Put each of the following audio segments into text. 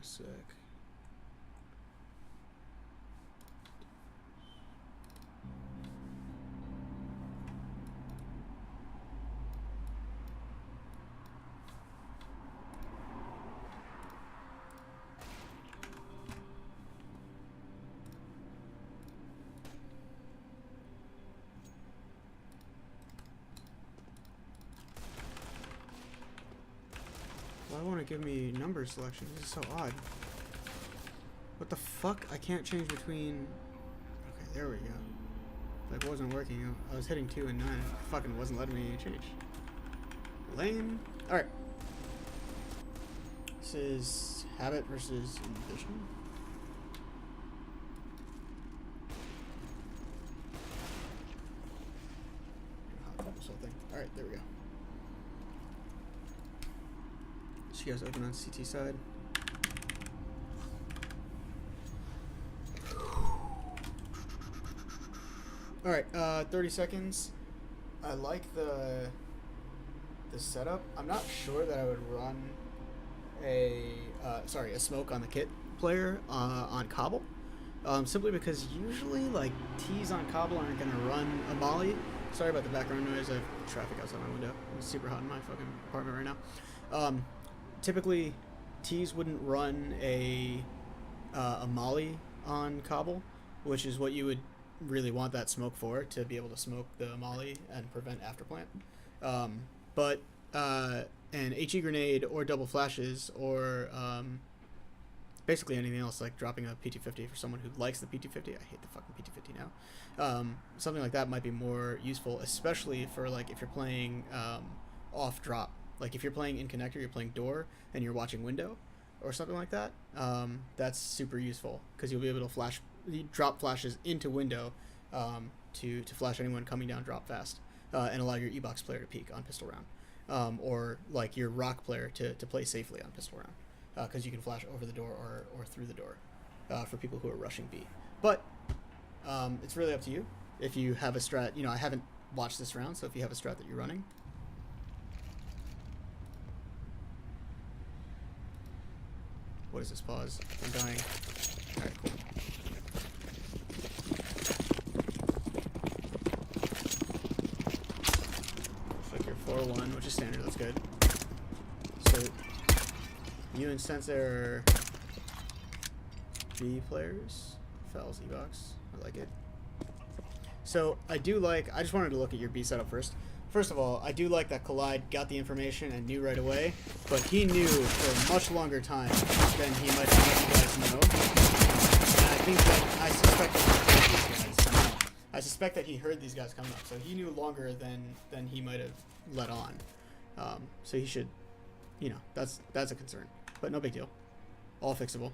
sec. Why won't it give me number selection? This is so odd. What the fuck? I can't change between... Okay, there we go. Like, it wasn't working. I was hitting 2 and 9. It fucking wasn't letting me change. Lame. Alright. This is Habit versus Invision. This whole thing. Alright, there we go. So you guys open on CT side. Alright, 30 seconds. I like the setup. I'm not sure that I would run a smoke on the kit player on Cobble. Simply because usually like T's on Cobble aren't gonna run a molly. Sorry about the background noise. I have traffic outside my window. It's super hot in my fucking apartment right now. Typically T's wouldn't run a molly on Cobble, which is what you would really want that smoke for, to be able to smoke the molly and prevent afterplant. But an HE grenade or double flashes or basically anything else, like dropping a PT50 for someone who likes the PT50. I hate the fucking PT50 now. Something like that might be more useful, especially for like if you're playing off drop. Like if you're playing in connector, you're playing door, and you're watching window or something like that. That's super useful because you'll be able to drop flashes into window to flash anyone coming down drop fast and allow your E-box player to peek on pistol round, or like your rock player to play safely on pistol round because you can flash over the door or through the door for people who are rushing B. But it's really up to you. If you have a strat, I haven't watched this round, so if you have a strat that you're running. What is this pause? I'm dying. Alright, cool. Looks like you're 4-1, which is standard, that's good. So, you and Sensei are B players. Fouls E-box. I like it. So, I just wanted to look at your B setup first. First of all, I do like that Collide got the information and knew right away, but he knew for a much longer time than he might have let you guys know. And I think that I suspect that he heard these guys coming up, so he knew longer than he might have let on. So he should, that's a concern, but no big deal. All fixable.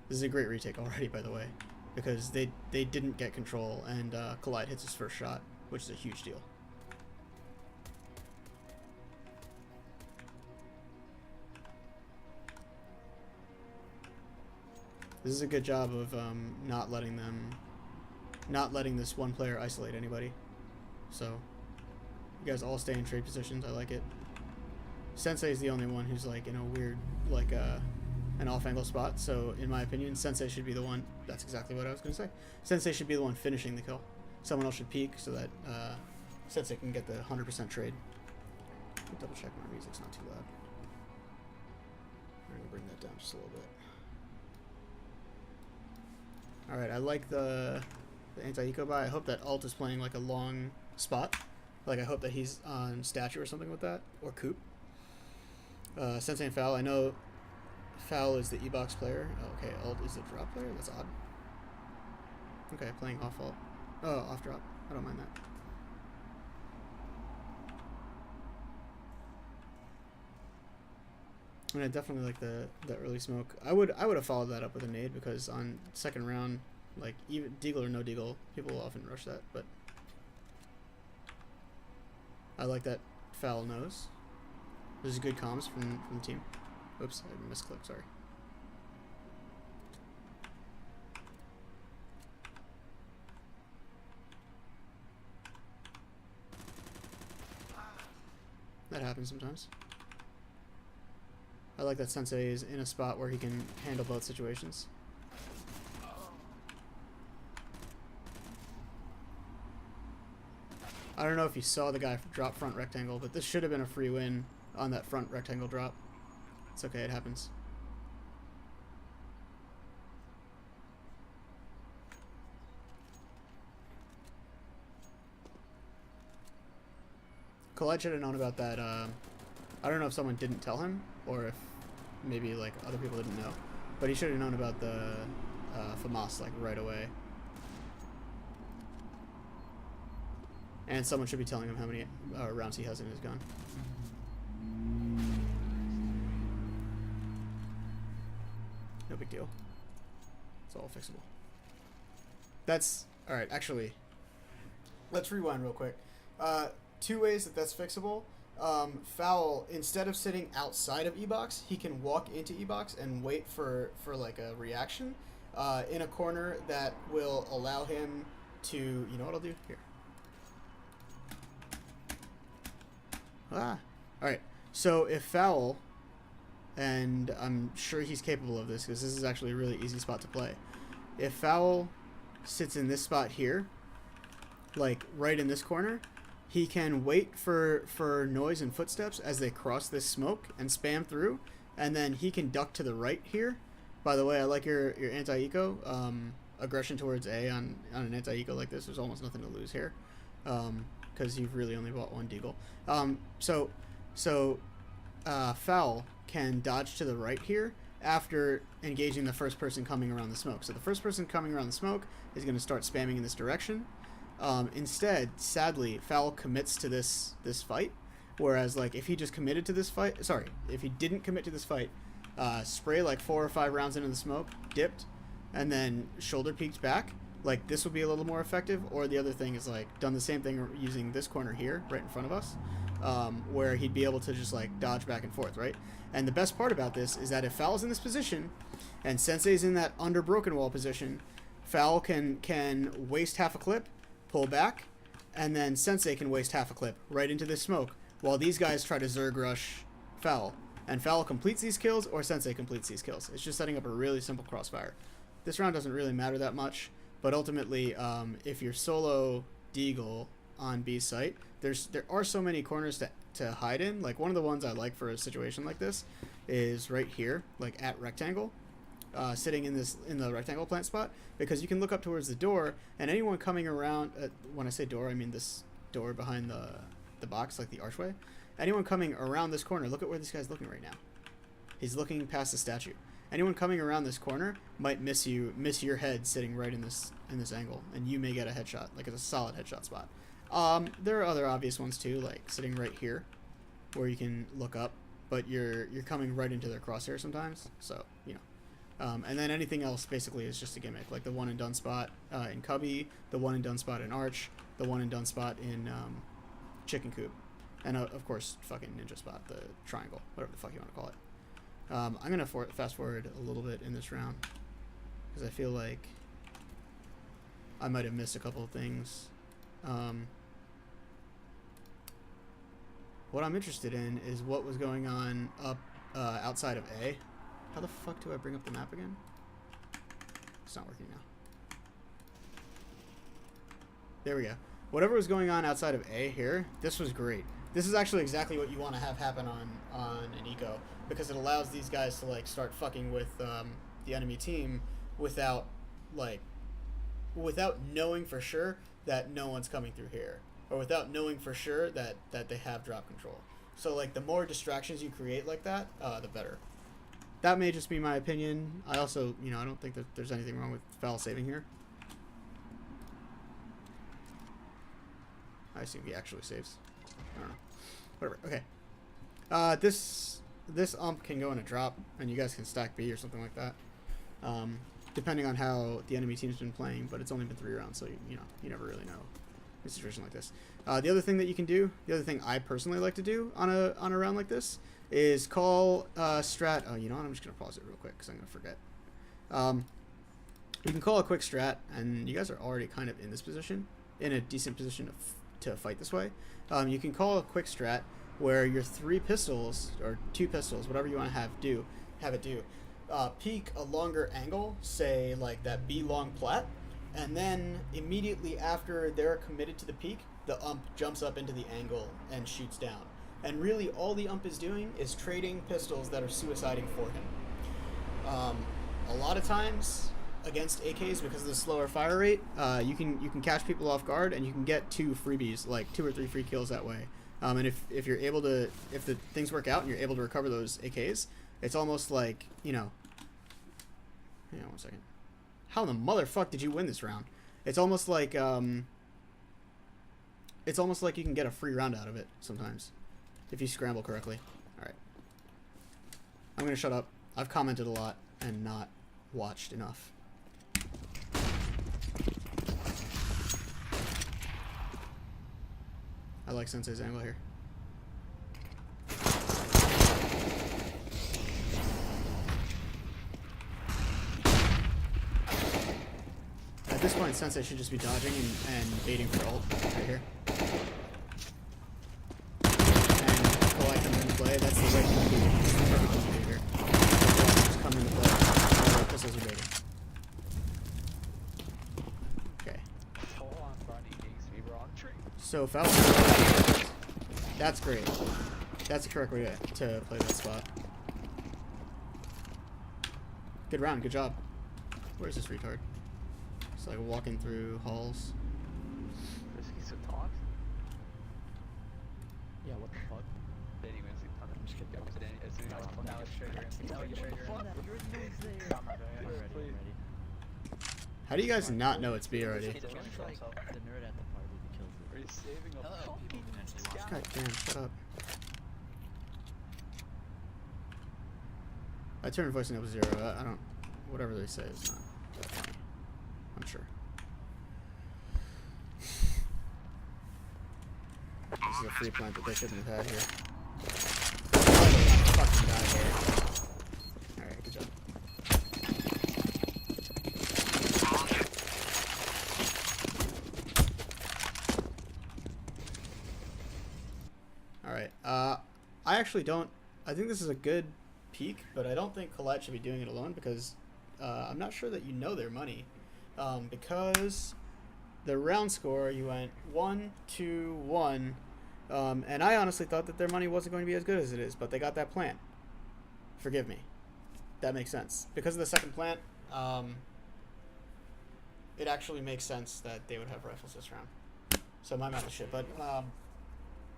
This is a great retake already, by the way, because they didn't get control, and Collide hits his first shot, which is a huge deal. This is a good job of not letting this one player isolate anybody. So you guys all stay in trade positions. I like it. Sensei is the only one who's like in a weird, like an off-angle spot. So in my opinion, Sensei should be the one. That's exactly what I was going to say. Sensei should be the one finishing the kill. Someone else should peek so that Sensei can get the 100% trade. Double check my music's not too loud. I'm gonna bring that down just a little bit. Alright, I like the anti-eco buy. I hope that alt is playing like a long spot. Like I hope that he's on statue or something with that. Or Coop. Sensei and Foul. I know Foul is the E-box player. Oh, okay, alt is the drop player? That's odd. Okay, playing off alt. Oh, off drop. I don't mind that. I mean, I definitely like the early smoke. I would have followed that up with a nade because on second round, like even deagle or no deagle, people will often rush that. But I like that Foul knows. This is good comms from the team. Oops, I misclicked. Sorry. That happens sometimes. I like that Sensei is in a spot where he can handle both situations. I don't know if you saw the guy drop front rectangle, but this should have been a free win on that front rectangle drop. It's okay, it happens. Collide should have known about that. I don't know if someone didn't tell him, or if maybe like other people didn't know, but he should have known about the FAMAS like right away. And someone should be telling him how many rounds he has in his gun. No big deal. It's all fixable. That's alright. Actually, let's rewind real quick. 2 ways that's fixable. Foul, instead of sitting outside of E-Box, he can walk into E-Box and wait for like a reaction in a corner that will allow him to, you know what I'll do? Here. Alright, so if Foul, and I'm sure he's capable of this because this is actually a really easy spot to play. If Foul sits in this spot here, like right in this corner, he can wait for noise and footsteps as they cross this smoke and spam through, and then he can duck to the right here. By the way, I like your anti-eco. Aggression towards A on an anti-eco like this, there's almost nothing to lose here. Because you've really only bought 1 deagle. Foul can dodge to the right here after engaging the first person coming around the smoke. So the first person coming around the smoke is going to start spamming in this direction. Instead, sadly, Foul commits to this fight. Whereas, like, if he just committed to this fight, sorry, if he didn't commit to this fight, spray like 4 or 5 rounds into the smoke, dipped, and then shoulder peeked back, like this would be a little more effective. Or the other thing is like done the same thing using this corner here right in front of us, where he'd be able to just like dodge back and forth, right? And the best part about this is that if Foul's in this position and Sensei's in that under broken wall position, Foul can waste half a clip, pull back, and then Sensei can waste half a clip right into this smoke while these guys try to Zerg rush Foul. And Foul completes these kills or Sensei completes these kills. It's just setting up a really simple crossfire. This round doesn't really matter that much. But ultimately, if you're solo deagle on B site, there are so many corners to hide in. Like one of the ones I like for a situation like this is right here, like at rectangle, sitting in the rectangle plant spot, because you can look up towards the door, and anyone coming around. When I say door, I mean this door behind the box, like the archway. Anyone coming around this corner, look at where this guy's looking right now. He's looking past the statue. Anyone coming around this corner might miss your head sitting right in this angle, and you may get a headshot. Like it's a solid headshot spot. There are other obvious ones too, like sitting right here, where you can look up, but you're coming right into their crosshair sometimes. So you know, and then anything else basically is just a gimmick, like the one and done spot in Cubby, the one and done spot in Arch, the one and done spot in Chicken Coop, and of course fucking ninja spot, the triangle, whatever the fuck you want to call it. I'm going to fast forward a little bit in this round because I feel like I might have missed a couple of things. What I'm interested in is what was going on up outside of A. How the fuck do I bring up the map again? It's not working now. There we go. Whatever was going on outside of A here, this was great. This is actually exactly what you want to have happen on an eco, because it allows these guys to like start fucking with the enemy team without knowing for sure that no one's coming through here, or without knowing for sure that they have drop control. So like the more distractions you create like that, the better. That may just be my opinion. I also, you know, I don't think that there's anything wrong with foul saving here. I assume he actually saves. I don't know. Whatever. Okay. This ump can go in a drop, and you guys can stack B or something like that, depending on how the enemy team's been playing. But it's only been 3 rounds, so you know you never really know in a situation like this. The other thing that you can do, the other thing I personally like to do on a round like this, is call strat. Oh, you know what? I'm just gonna pause it real quick because I'm gonna forget. You can call a quick strat, and you guys are already kind of in this position, in a decent position to fight this way. You can call a quick strat where your 3 pistols or 2 pistols, whatever you want to have it do, peak a longer angle, say like that B long plat, and then immediately after they're committed to the peak, the ump jumps up into the angle and shoots down. And really, all the ump is doing is trading pistols that are suiciding for him. A lot of times against AKs, because of the slower fire rate, you can catch people off guard, and you can get 2 freebies, like 2 or 3 free kills that way. And if you're able to, if the things work out and you're able to recover those AKs, it's almost like, you know. Hang on 1 second. How in the motherfuck did you win this round? It's almost like you can get a free round out of it sometimes, if you scramble correctly. All right. I'm gonna shut up. I've commented a lot and not watched enough. I like Sensei's angle here. At this point, Sensei should just be dodging and baiting for ult right here. And collect them into play. That's the right thing to do. That's the perfect thing to do here. Just come into play. All the pistols are baiting. Okay. So Falcon. That's great. That's the correct way to play that spot. Good round. Good job. Where's this retard? It's like walking through halls. Risky some talks? Yeah, what the fuck? Danny Winston, I'm just kidding. As soon as Now it's triggering. Now it's triggering. What the fuck? I'm ready. How do you guys not know it's B already? It's like the nerd at the party that kills it. Are you saving a fucking scout? God damn, shut up. I turned voicing up to 0. I don't. Whatever they say is not that funny. I'm sure. This is a free plant that they shouldn't have had here. Fucking die here. Alright, good job. Alright, I actually don't. I think this is a good peak, but I don't think Collide should be doing it alone because I'm not sure that you know their money. Because the round score, you went 1, 2, 1, and I honestly thought that their money wasn't going to be as good as it is, but they got that plant. Forgive me. That makes sense. Because of the second plant, it actually makes sense that they would have rifles this round. So my math is shit, but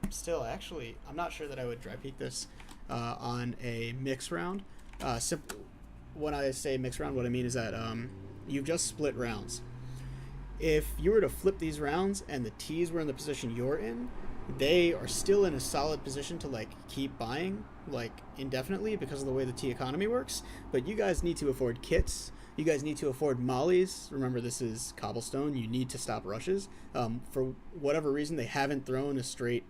still, actually, I'm not sure that I would dry peek this on a mix round. When I say mix round, what I mean is that you've just split rounds. If you were to flip these rounds and the T's were in the position you're in, they are still in a solid position to like keep buying like indefinitely because of the way the T economy works. But you guys need to afford kits. You guys need to afford mollies. Remember, this is cobblestone. You need to stop rushes. For whatever reason, they haven't thrown a straight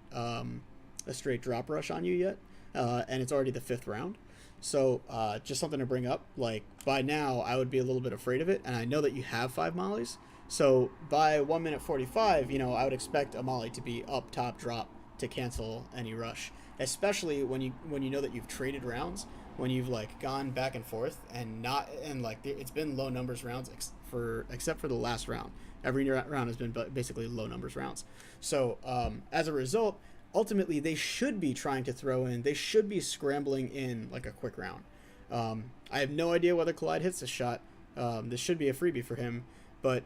drop rush on you yet, and it's already the 5th round. So just something to bring up. Like by now, I would be a little bit afraid of it, and I know that you have 5 mollies. So by 1 minute 45, you know, I would expect a molly to be up top drop to cancel any rush, especially when you know that you've traded rounds, when you've like gone back and forth and like it's been low numbers rounds except for the last round. Every round has been basically low numbers rounds. So as a result, ultimately they should be trying to throw in. They should be scrambling in like a quick round. I have no idea whether Collide hits this shot. This should be a freebie for him. But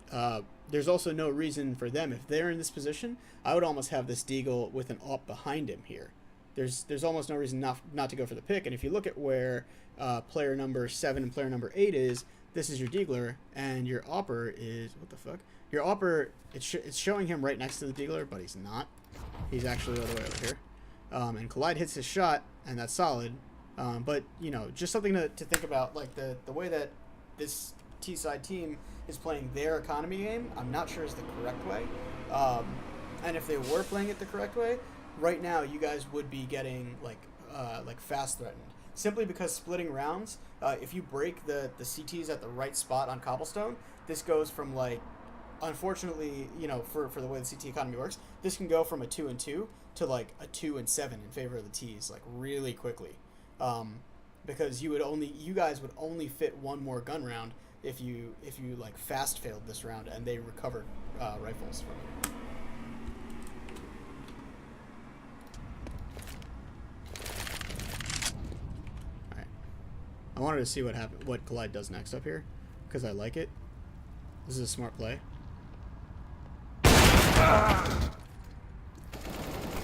there's also no reason for them. If they're in this position, I would almost have this Deagle with an AWP behind him here. There's almost no reason not to go for the pick. And if you look at where player number 7 and player number 8 is, this is your Deagler, and your AWPer is, what the fuck? Your AWPer, it's showing him right next to the Deagler, but he's not. He's actually all the way over here. And Collide hits his shot, and that's solid. But, you know, just something to think about, like the way that this T-side team is playing their economy game, I'm not sure is the correct way. And if they were playing it the correct way, right now you guys would be getting like fast threatened. Simply because splitting rounds, if you break the CTs at the right spot on cobblestone, this goes from like unfortunately, you know, for the way the CT economy works, this can go from a 2 and 2 to like a 2 and 7 in favor of the T's, like really quickly, because you guys would only fit one more gun round if you like fast failed this round and they recovered rifles from it. All right, I wanted to see what Collide does next up here, because I like it. This is a smart play. I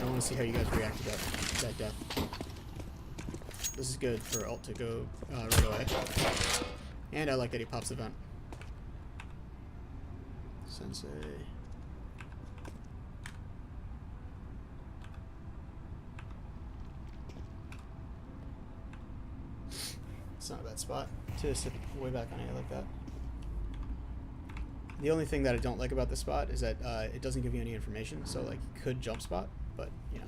want to see how you guys react to that death. This is good for ult to go right away. And I like that he pops the vent. Sensei. It's not a bad spot to sit way back on A like that. The only thing that I don't like about this spot is that it doesn't give you any information, so like you could jump spot, but you know,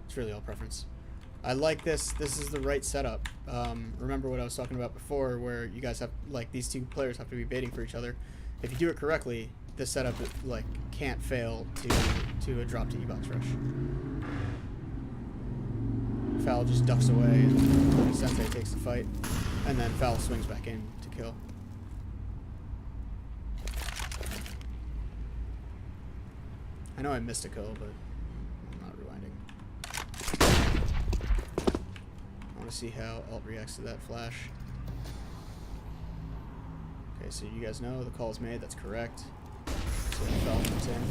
it's really all preference. I like this. This is the right setup. Remember what I was talking about before, where you guys have, like, these two players have to be baiting for each other. If you do it correctly, this setup like can't fail to a drop to E-box rush. Foul just ducks away, and Sensei takes the fight, and then Foul swings back in to kill. I know I missed a kill, but I'm not rewinding. I want to see how Alt reacts to that flash. Okay, so you guys know the call is made. That's correct. So Foul comes in.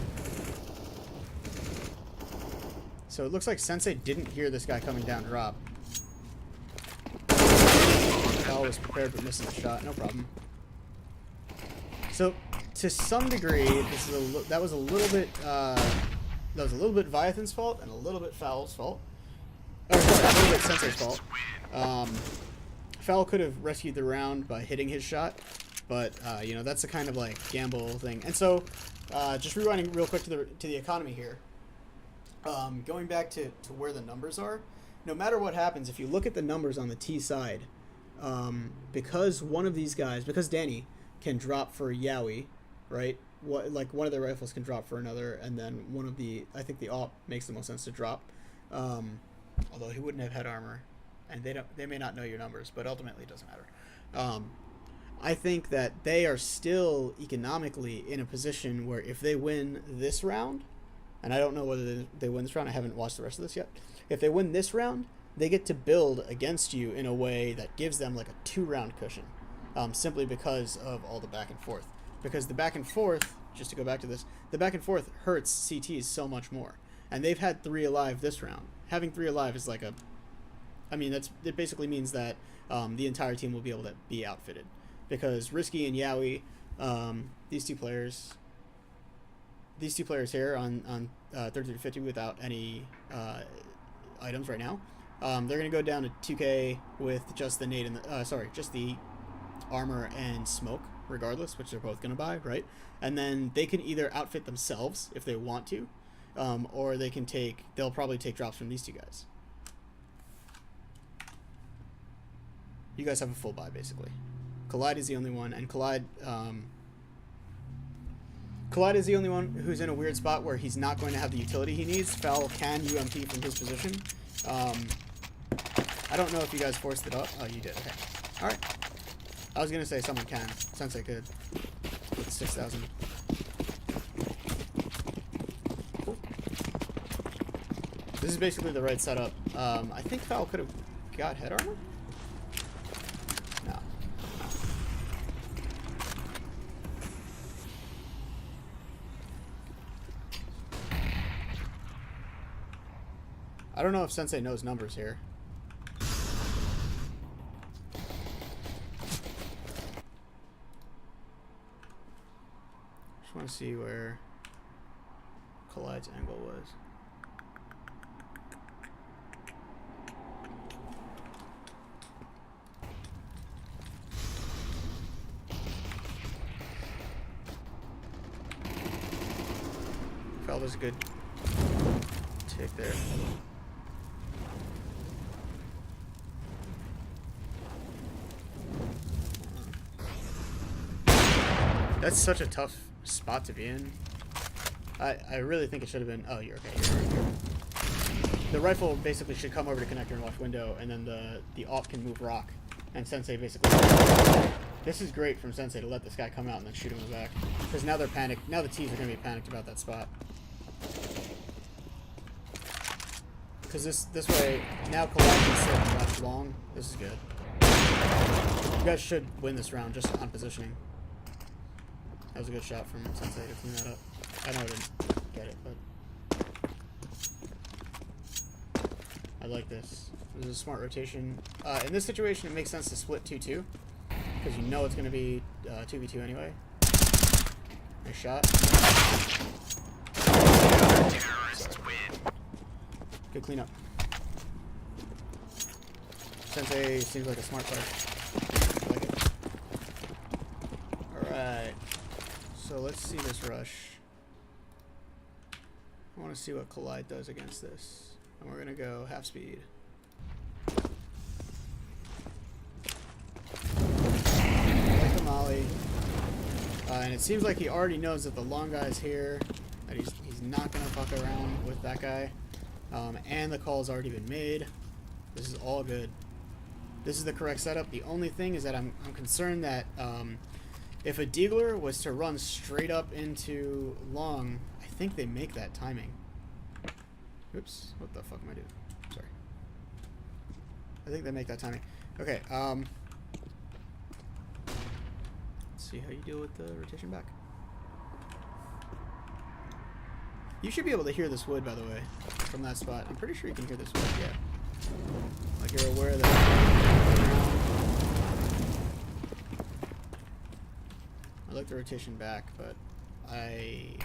So it looks like Sensei didn't hear this guy coming down drop. Foul was prepared but missing the shot. No problem. So to some degree, that was a little bit Viathan's fault and a little bit Foul's fault. Or sorry, a little bit Sensei's fault. Foul could have rescued the round by hitting his shot, but you know, that's the kind of like gamble thing. And so, just rewinding real quick to the economy here. Going back to where the numbers are, no matter what happens, if you look at the numbers on the T side, because one of these guys, because Danny can drop for Yowie, right? Like one of their rifles can drop for another, and then one of the, I think the AWP makes the most sense to drop. Although he wouldn't have head armor, and they may not know your numbers, but ultimately it doesn't matter. I think that they are still economically in a position where if they win this round, and I don't know whether they win this round, I haven't watched the rest of this yet. If they win this round, they get to build against you in a way that gives them like a 2-round cushion, simply because of all the back and forth. Because the back and forth, just to go back to this, the back and forth hurts CTs so much more. And they've had 3 alive this round. Having 3 alive is like it basically means that the entire team will be able to be outfitted. Because Risky and Yowie, these two players here on 30-50 without any items right now, they're going to go down to 2K with just the nade and just the armor and smoke, regardless, which they're both going to buy, right? And then they can either outfit themselves if they want to, or they'll probably take drops from these two guys. You guys have a full buy, basically. Collide is the only one, and Collide is the only one who's in a weird spot where he's not going to have the utility he needs. Foul can UMP from his position. I don't know if you guys forced it up. Oh, you did. Okay. All right. I was going to say someone can, since I could. With 6,000. Cool. This is basically the right setup. I think Foul could have got head armor? No. I don't know if Sensei knows numbers here. Just want to see where Collide's angle was. Felt was a good take there. That's such a tough spot to be in. I really think it should have been. Oh, you're okay. You're. The rifle basically should come over to connector and watch window, and then the op can move rock, and Sensei basically. This is great from Sensei to let this guy come out and then shoot him in the back, because now they're panicked. Now the T's are gonna be panicked about that spot. Because this way now Collide can sit and watch long. This is good. You guys should win this round just on positioning. That was a good shot from Sensei to clean that up. I know I didn't get it, but. I like this. This is a smart rotation. In this situation, it makes sense to split 2-2 because you know it's going to be 2v2 anyway. Nice shot. Good cleanup. Sensei seems like a smart player. I like it. Alright. So let's see this rush. I want to see what Collide does against this. And we're gonna go half speed. Like the molly. And it seems like he already knows that the long guy's here. That he's not gonna fuck around with that guy. And the call's already been made. This is all good. This is the correct setup. The only thing is that I'm concerned that if a Deagler was to run straight up into long, I think they make that timing. Oops, what the fuck am I doing? Sorry. I think they make that timing. Okay, let's see how you deal with the rotation back. You should be able to hear this wood, by the way, from that spot. I'm pretty sure you can hear this wood, yeah. Like you're aware that... I like the rotation back, but I...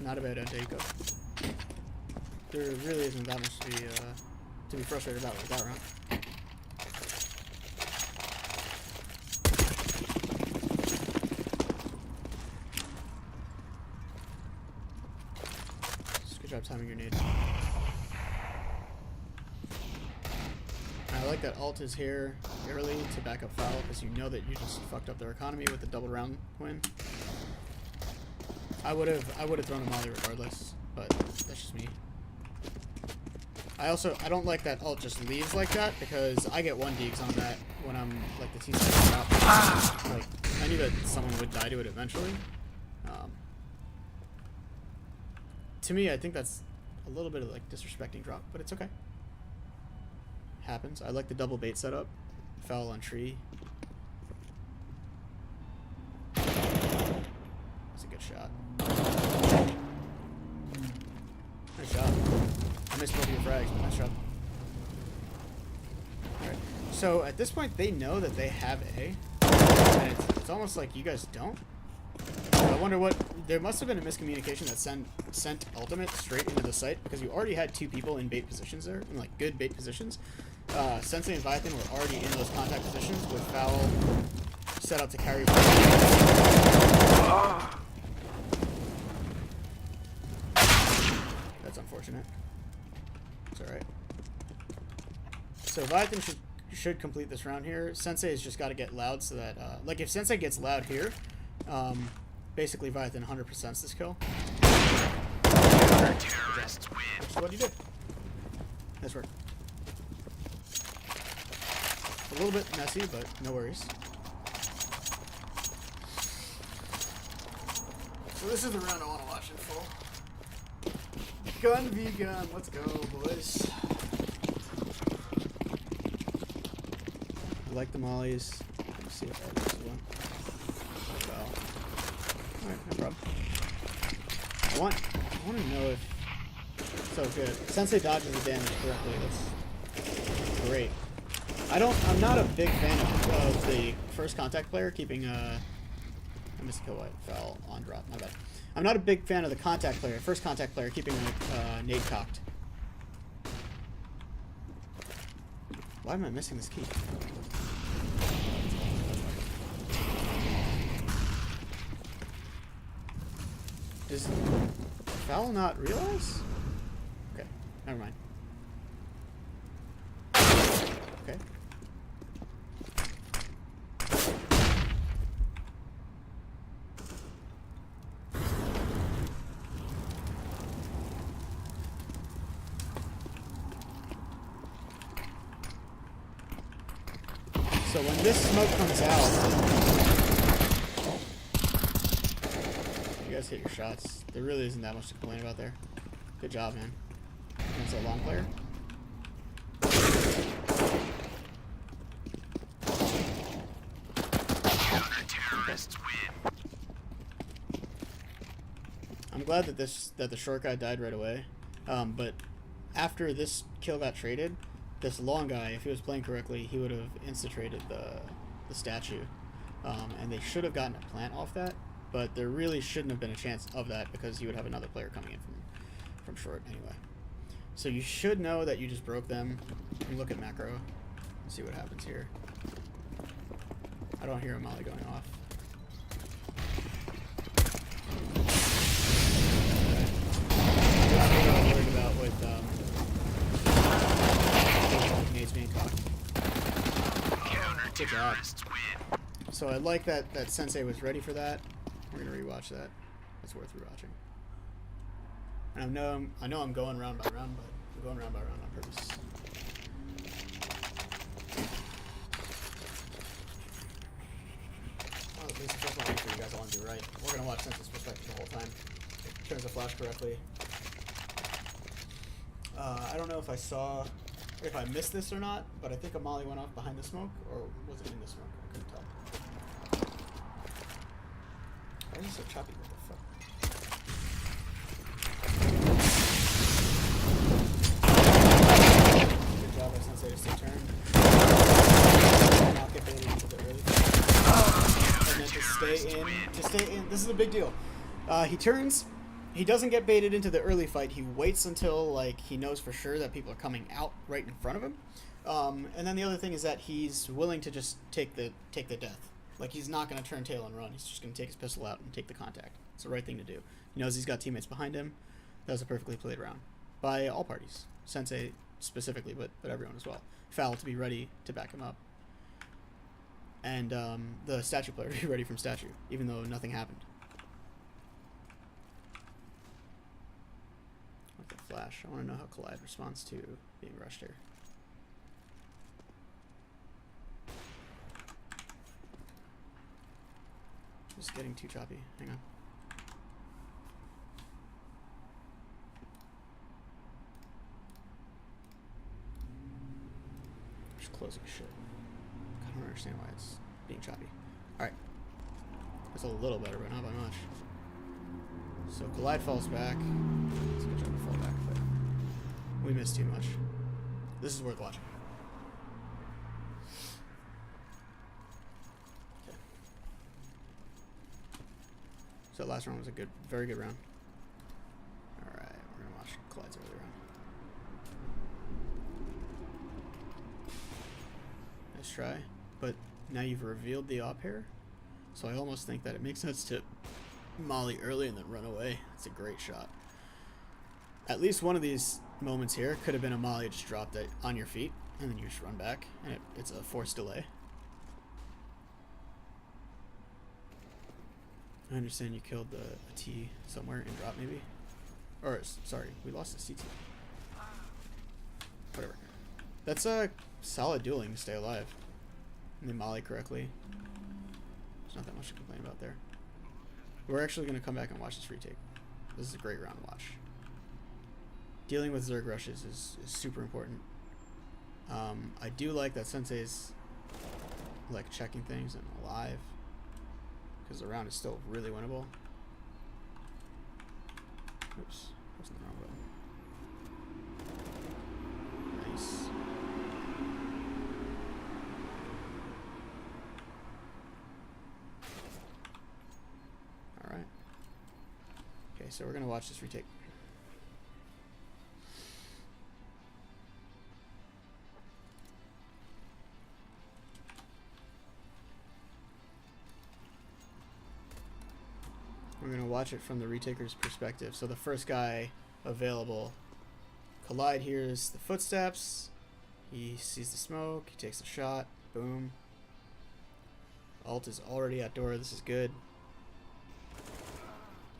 Not a bad idea, go. There really isn't that much to be frustrated about with that round. Just good job timing your nade. I like that alt is here early to back up foul because you know that you just fucked up their economy with the double round win. I would have thrown a molly regardless, but that's just me. I don't like that ult just leaves like that because I get 1 deags on that when I'm like the team's drop. Like I knew that someone would die to it eventually. To me, I think that's a little bit of like disrespecting drop, but it's okay. Happens. I like the double bait setup. Foul on tree. That's a good shot. Nice shot. I missed both of your frags, but nice shot. Alright. So at this point, they know that they have A. And it's almost like you guys don't. I wonder what... There must have been a miscommunication that sent ultimate straight into the site because you already had 2 people in bait positions there, in like good bait positions. Sensei and Viathan were already in those contact positions with foul set up to carry. That's unfortunate. It's alright. So Viathan should complete this round here. Sensei has just got to get loud so that, like if Sensei gets loud here, basically Viathan 100%s this kill. That's what he did. Nice work. A little bit messy, but no worries. So this is the round I want to watch in full. Gun v gun, let's go, boys. I like the mollies. Let me see if I have this one. Well, alright, no problem. I want to know if so good. Sensei dodges the damage correctly. That's great. I'm not a big fan of the first contact player keeping I missed a kill white foul on drop, my bad. I'm not a big fan of the contact player, first contact player keeping nade cocked. Why am I missing this key? Does foul not realize? Okay, never mind. Okay. So when this smoke comes out, you guys hit your shots. There really isn't that much to complain about there. Good job, man. That's a long player. I'm glad that the short guy died right away, but after this kill got traded, this long guy, if he was playing correctly, he would have insta-traded the statue, and they should have gotten a plant off that, but there really shouldn't have been a chance of that because you would have another player coming in from short anyway. So you should know that you just broke them. You look at macro and see what happens here. I don't hear a molly going off. That's what I'm worried about with nades being cocked. Good job. So I like that Sensei was ready for that. We're gonna rewatch that. That's worth rewatching. And I know I'm going round by round, but I'm going round by round on purpose. Oh, at least the first one I'm sure you guys all want to do right. We're gonna watch Sensei's perspective the whole time. Turns the flash correctly. I don't know if I missed this or not, but I think a molly went off behind the smoke, or was it in the smoke? I couldn't tell. Why is it so choppy? What the fuck? Good job by Sensei to stay turned. Not get baited into the early. And then to stay in. This is a big deal. He turns. He doesn't get baited into the early fight. He waits until like he knows for sure that people are coming out right in front of him. And then the other thing is that he's willing to just take the death. Like he's not going to turn tail and run. He's just going to take his pistol out and take the contact. It's the right thing to do. He knows he's got teammates behind him. That was a perfectly played round by all parties. Sensei specifically, but everyone as well. Foul to be ready to back him up. And the statue player to be ready from statue, even though nothing happened. Flash. I want to know how Collide responds to being rushed here. Just getting too choppy. Hang on. Just closing shit. I don't understand why it's being choppy. Alright. That's a little better, but not by much. So Collide falls back. It's a good job to fall back, but we missed too much. This is worth watching. Okay. So last round was a very good round. Alright, we're gonna watch Collide's early round. Nice try. But now you've revealed the op pair, so I almost think that it makes sense to molly early and then run away. It's a great shot. At least one of these moments here could have been a molly just dropped it on your feet and then you just run back and it's a forced delay. I understand you killed a T somewhere in drop maybe, or sorry, we lost a CT. Whatever. That's a solid dueling to stay alive and they molly correctly. There's not that much to complain about there. We're actually going to come back and watch this retake. This is a great round to watch. Dealing with Zerg rushes is super important. I do like that Sensei's like checking things and alive, because the round is still really winnable. Oops, pressing the wrong button. Nice. Alright. Okay, so we're going to watch this retake. We're going to watch it from the retaker's perspective. So the first guy available, Collide hears the footsteps. He sees the smoke. He takes the shot. Boom. Alt is already at door. This is good.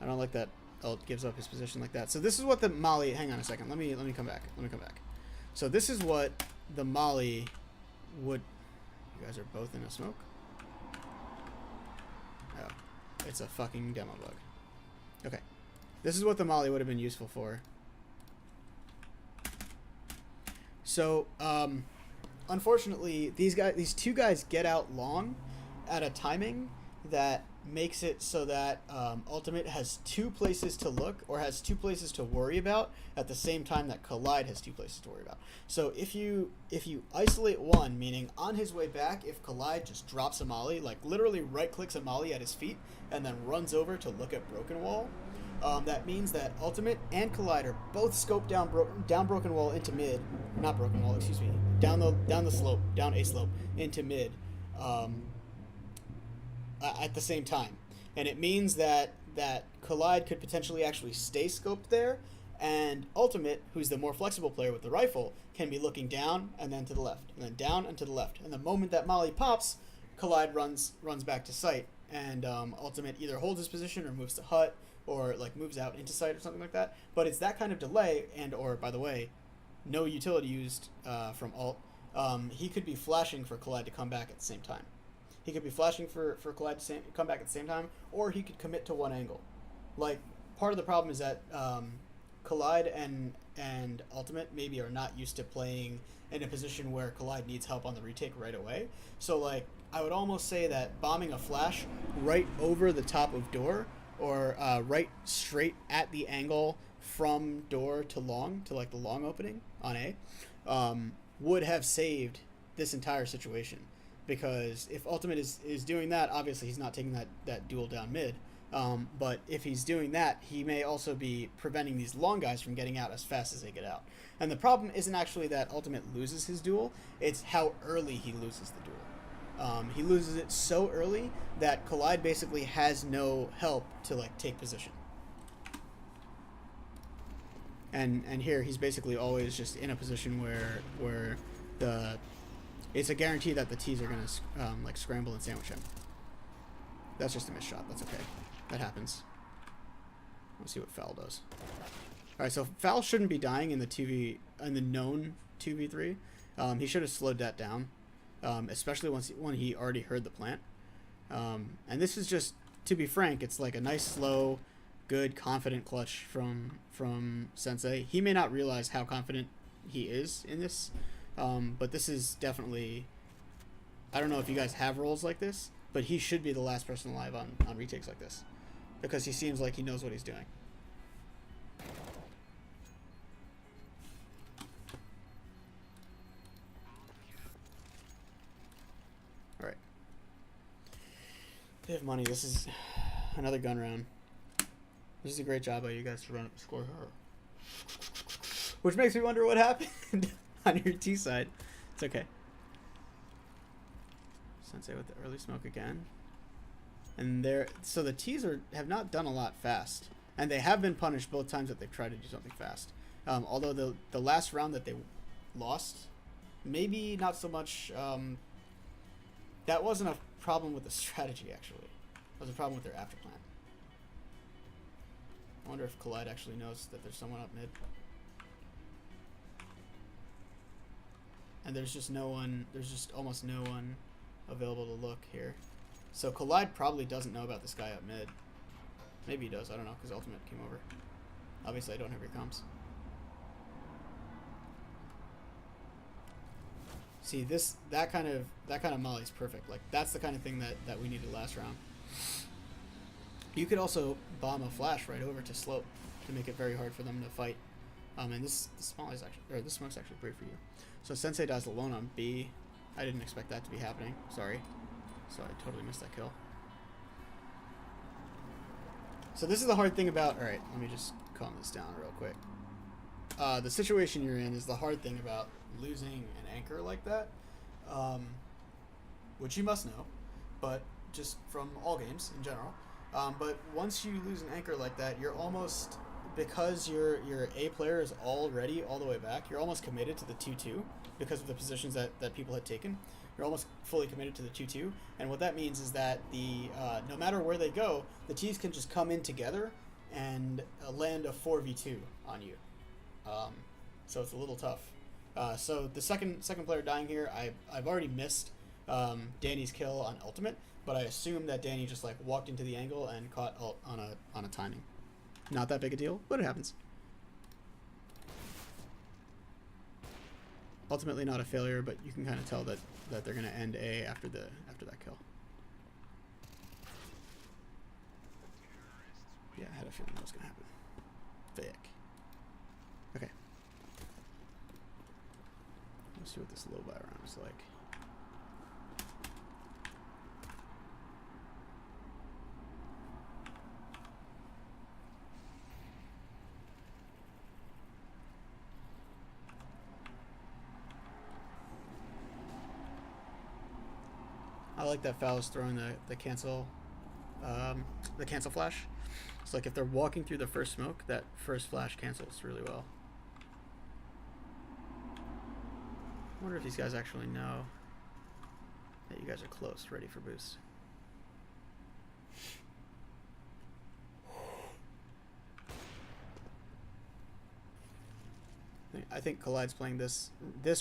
I don't like that Alt gives up his position like that. So this is what the Molly... Hang on a second. Let me come back. Let me come back. So this is what the Molly would... You guys are both in a smoke? Oh. It's a fucking demo bug. Okay. This is what the Molly would have been useful for. So, unfortunately, these two guys get out long at a timing that makes it so that Ultimate has two places to look or has two places to worry about at the same time that Collide has two places to worry about. So if you isolate one, meaning on his way back, if Collide just drops a molly, like literally right-clicks a molly at his feet and then runs over to look at Broken Wall, that means that Ultimate and Collide are both scoped down Broken Wall into mid, not Broken Wall, excuse me, down the slope, down a slope into mid. At the same time, and it means that Collide could potentially actually stay scoped there, and Ultimate, who's the more flexible player with the rifle, can be looking down and then to the left, and then down and to the left. And the moment that molly pops, Collide runs back to sight, and Ultimate either holds his position or moves to hut or like moves out into sight or something like that. But it's that kind of delay, and or by the way, no utility used from Alt. He could be flashing for Collide to come back at the same time. He could be flashing for Collide to come back at the same time, or he could commit to one angle. Like, part of the problem is that Collide and Ultimate maybe are not used to playing in a position where Collide needs help on the retake right away. So, like, I would almost say that bombing a flash right over the top of door, or right straight at the angle from door to long, to, like, the long opening on A, would have saved this entire situation. Because if Ultimate is doing that, obviously he's not taking that duel down mid. But if he's doing that, he may also be preventing these long guys from getting out as fast as they get out. And the problem isn't actually that Ultimate loses his duel, it's how early he loses the duel. He loses it so early that Collide basically has no help to like take position. And here he's basically always just in a position where it's a guarantee that the T's are going to like scramble and sandwich him. That's just a missed shot. That's okay. That happens. Let's see what Foul does. All right, so Foul shouldn't be dying in the known 2v3. He should have slowed that down, especially when he already heard the plant. And this is just, to be frank, it's like a nice, slow, good, confident clutch from Sensei. He may not realize how confident he is in this. But this is definitely, I don't know if you guys have roles like this, but he should be the last person alive on retakes like this, because he seems like he knows what he's doing. Alright. They have money. This is another gun round. This is a great job by you guys to run up the score. Which makes me wonder what happened on your T side. It's okay. Sensei with the early smoke again. And so the T's have not done a lot fast. And they have been punished both times that they've tried to do something fast. Although the last round that they lost, maybe not so much, that wasn't a problem with the strategy actually. It was a problem with their after plan. I wonder if Collide actually knows that there's someone up mid. And there's just almost no one available to look here. So Collide probably doesn't know about this guy up mid. Maybe he does, I don't know, because Ultimate came over. Obviously I don't have your comms. See, that kind of molly's perfect. Like, that's the kind of thing that we needed last round. You could also bomb a flash right over to slope to make it very hard for them to fight. And this smoke's actually great for you. So Sensei dies alone on B. I didn't expect that to be happening. Sorry. So I totally missed that kill. So this is the hard thing about... Alright, let me just calm this down real quick. The situation you're in is the hard thing about losing an anchor like that. Which you must know. But just from all games in general. But once you lose an anchor like that, you're almost, because your A player is already all the way back, you're almost committed to the 2-2 because of the positions that people had taken. You're almost fully committed to the 2-2, and what that means is that the no matter where they go, the T's can just come in together and land a 4v2 on you. So it's a little tough. So the second player dying here, I've already missed Danny's kill on ultimate, but I assume that Danny just like walked into the angle and caught ult on a timing. Not that big a deal, but it happens. Ultimately not a failure, but you can kind of tell that they're going to end A after that kill. Yeah, I had a feeling that was going to happen. Thick. Okay. Let's see what this low buy round is like. I like that Foul is throwing the cancel flash. It's like if they're walking through the first smoke, that first flash cancels really well. I wonder if these guys actually know that you guys are close, ready for boost. I think Collide's playing this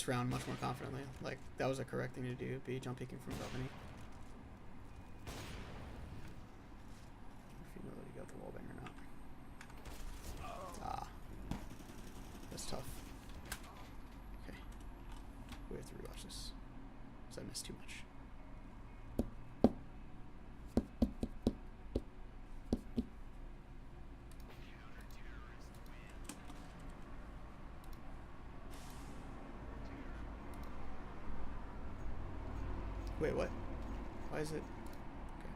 round much more confidently. Like, that was a correct thing to do, be jump peeking from balcony. If you know that you got the wall bang or not. Ah. That's tough. Okay. We have to rewatch this. Because I missed too much. Wait, what? Why is it? Okay.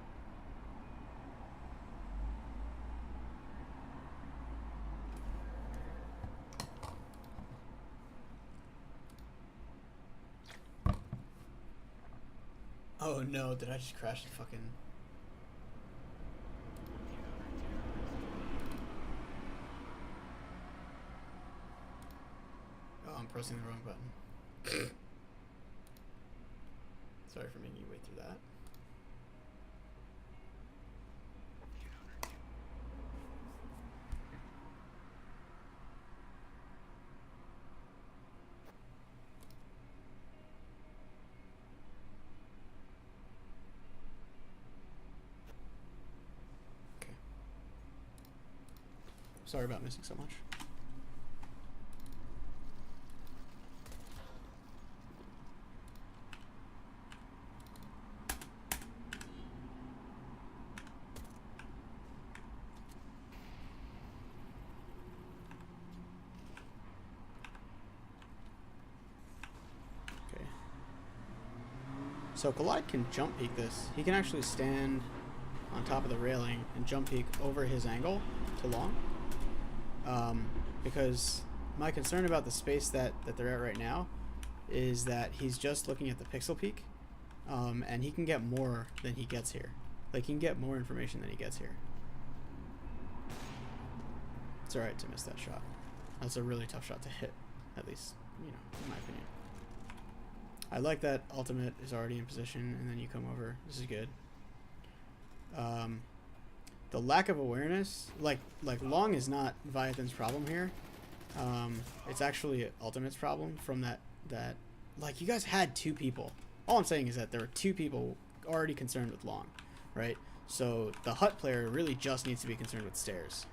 Oh no, did I just crash the fucking... Oh, I'm pressing the wrong button. Sorry for making you wait through that. Okay. Sorry about missing so much. So Collide can jump peek this. He can actually stand on top of the railing and jump peek over his angle to long. Because my concern about the space that they're at right now is that he's just looking at the pixel peak, and he can get more than he gets here. Like, he can get more information than he gets here. It's alright to miss that shot. That's a really tough shot to hit, at least, you know, in my opinion. I like that ultimate is already in position, and then you come over. This is good. The lack of awareness, like long is not Viathan's problem here. It's actually ultimate's problem from that like, you guys had two people. All I'm saying is that there were two people already concerned with long, right? So the hut player really just needs to be concerned with stairs.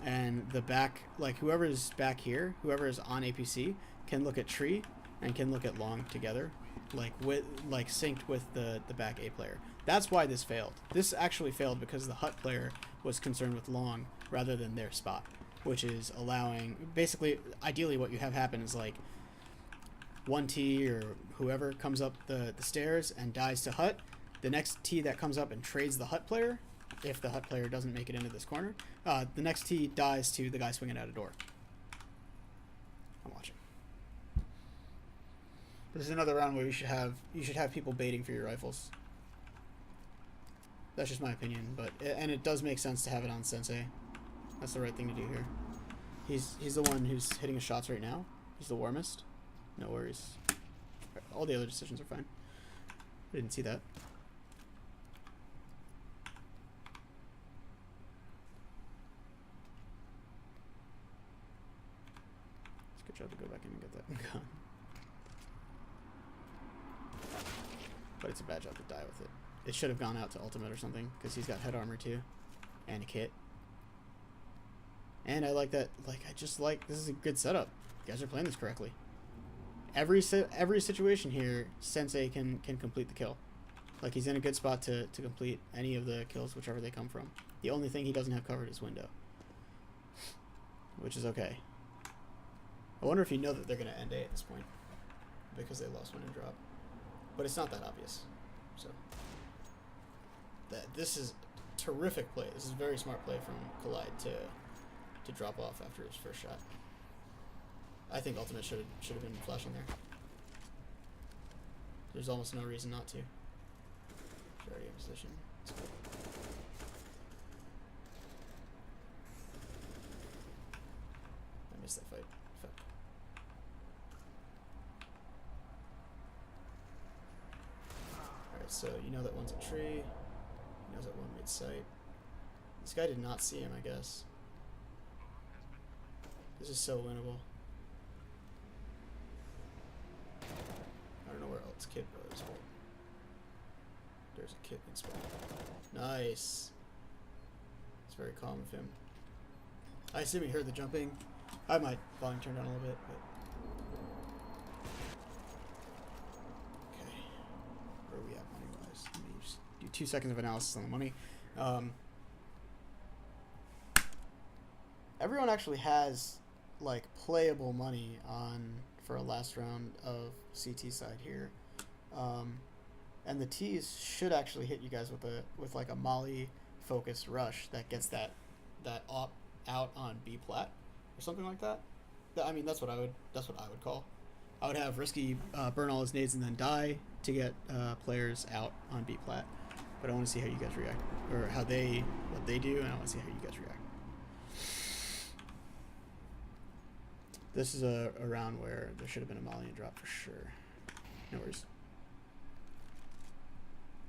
And the back, like, whoever's back here, whoever is on APC, can look at tree and can look at long together, like synced with the back A player. That's why this failed. This actually failed because the hut player was concerned with long rather than their spot, which is allowing, basically, ideally what you have happen is like 1T or whoever comes up the stairs and dies to hut. The next T that comes up and trades the hut player, if the hut player doesn't make it into this corner, the next T dies to the guy swinging out a door. I'm watching. This is another round where you should have people baiting for your rifles. That's just my opinion, but and it does make sense to have it on Sensei. That's the right thing to do here. He's the one who's hitting his shots right now. He's the warmest. No worries. All the other decisions are fine. I didn't see that. It's a good job to go back in and get that gun. But it's a bad job to die with it. It should have gone out to ultimate or something, because he's got head armor too. And a kit. And I like that, like, I just like, this is a good setup. You guys are playing this correctly. Every situation here, Sensei can complete the kill. Like, he's in a good spot to complete any of the kills, whichever they come from. The only thing he doesn't have covered is window. Which is okay. I wonder if you know that they're going to end A at this point. Because they lost one in drop. But it's not that obvious. So, this is terrific play. This is very smart play from Collide to drop off after his first shot. I think ultimate should have been flashing there. There's almost no reason not to. He's already in position. I missed that fight. Fuck. Alright, so you know that one's a tree. He knows that one mid sight. This guy did not see him, I guess. This is so winnable. I don't know where else Kid was, but there's a Kid in spot. Nice. It's very calm of him. I assume he heard the jumping. I have my volume turned down a little bit, but okay. Where are we at money wise? Let me just do 2 seconds of analysis on the money. Everyone actually has like playable money on for a last round of CT side here, and the T's should actually hit you guys with like a Molly focused rush that gets that op out on B plat or something like that. I mean that's what I would call. I would have Risky burn all his nades and then die to get players out on B plat, but I want to see how you guys react or what they do, and I want to see how you guys react. This is a round where there should have been a Molly and drop for sure. No worries.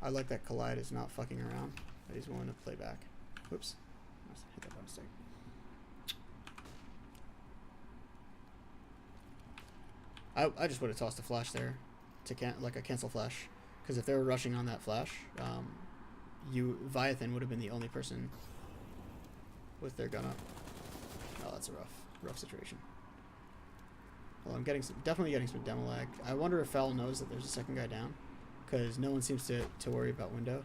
I like that Collide is not fucking around, that he's willing to play back. Whoops. I must have hit that by mistake. I just would have tossed a flash there to like a cancel flash, because if they were rushing on that flash, Viathan would have been the only person with their gun up. Oh, that's a rough situation. Well, I'm definitely getting some demo lag. I wonder if Fel knows that there's a second guy down, because no one seems to worry about window.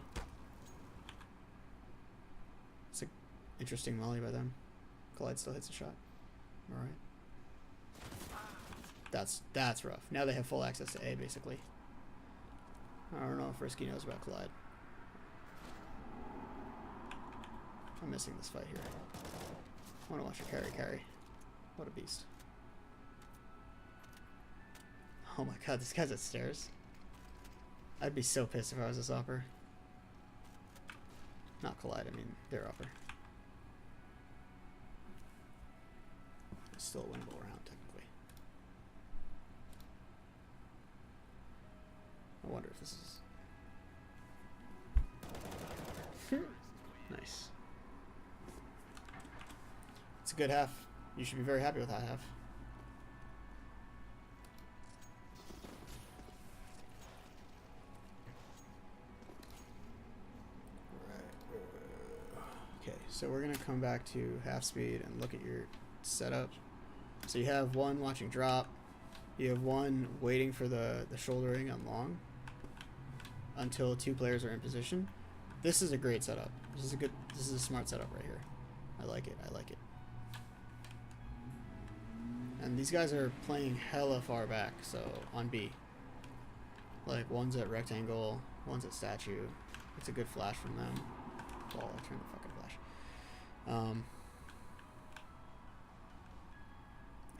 It's an interesting Molly by them. Collide still hits a shot. All right. That's rough. Now they have full access to A, basically. I don't know if Risky knows about Collide. I'm missing this fight here. I want to watch her carry. What a beast. Oh my god, this guy's at stairs. I'd be so pissed if I was this upper. Not Collide, I mean their upper. It's still a winnable round, technically. I wonder if this is... Nice. It's a good half. You should be very happy with that half. So we're going to come back to half speed and look at your setup. So you have one watching drop. You have one waiting for the shouldering on long until 2 players are in position. This is a great setup. This is a smart setup right here. I like it. And these guys are playing hella far back, so on B. Like one's at rectangle, one's at statue. It's a good flash from them. Well, I'll turn the fucking flash.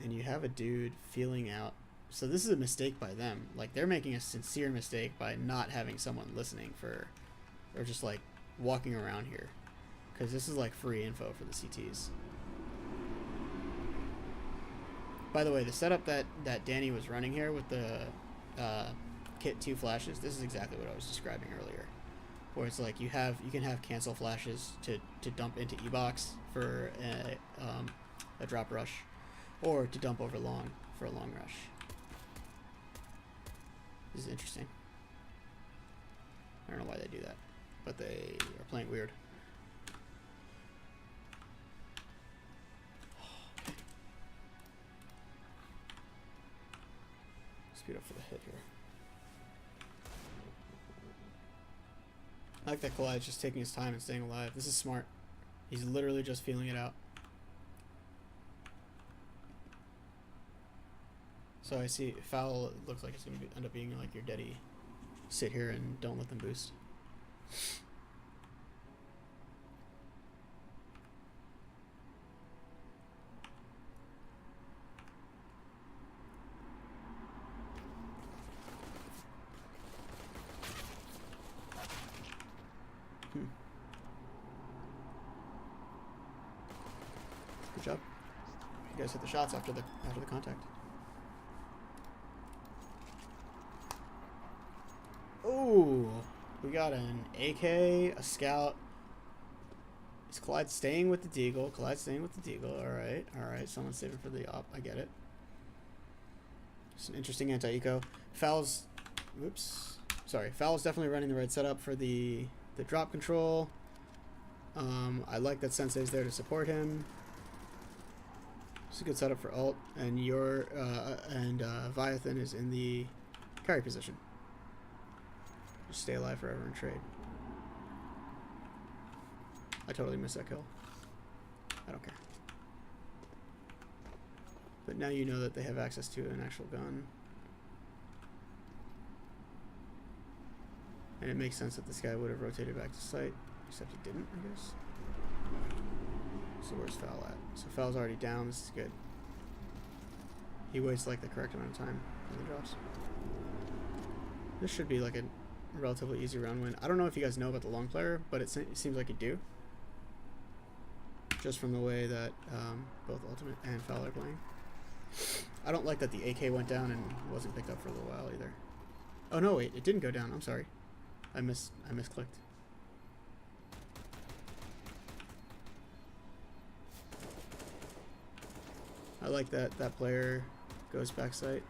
And you have a dude feeling out. So this is a mistake by them. Like they're making a sincere mistake by not having someone listening for, or just like walking around here, because this is like free info for the CTs. By the way, the setup that Danny was running here with the kit 2 flashes, this is exactly what I was describing earlier, where it's like you can have cancel flashes to dump into E-box for a drop rush, or to dump over long for a long rush. This is interesting. I don't know why they do that, but they are playing weird. Speed up for the hit here. I like that Collide's just taking his time and staying alive. This is smart. He's literally just feeling it out. So I see foul. It looks like it's going to end up being like your Deddy. Sit here and don't let them boost. Good job. You guys hit the shots after the contact. Oh, we got an AK, a scout. Is Clyde staying with the deagle? Clyde's staying with the deagle. All right. Someone's saving for the op. I get it. It's an interesting anti-eco. Foul's, oops, sorry. Foul's definitely running the right setup for the drop control. I like that Sensei's there to support him. It's a good setup for ult, and Viathan is in the carry position. Just stay alive forever and trade. I totally missed that kill. I don't care. But now you know that they have access to an actual gun. And it makes sense that this guy would have rotated back to site, except he didn't, I guess. So where's Foul at? So Foul's already down. This is good. He waits like the correct amount of time and then drops. This should be like a relatively easy round win. I don't know if you guys know about the long player, but it seems like you do. Just from the way that both Ultimate and Foul are playing. I don't like that the AK went down and wasn't picked up for a little while either. Oh no, wait, it didn't go down. I'm sorry. I misclicked. I like that player goes backside.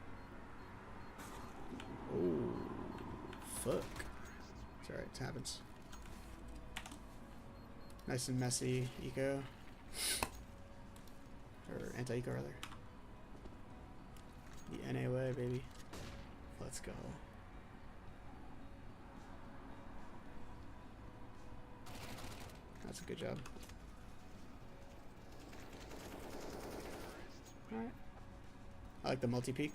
Oh, fuck. It's alright, it happens. Nice and messy eco. Or anti-eco rather. The NA way, baby. Let's go. That's a good job. Alright. I like the multi-peak.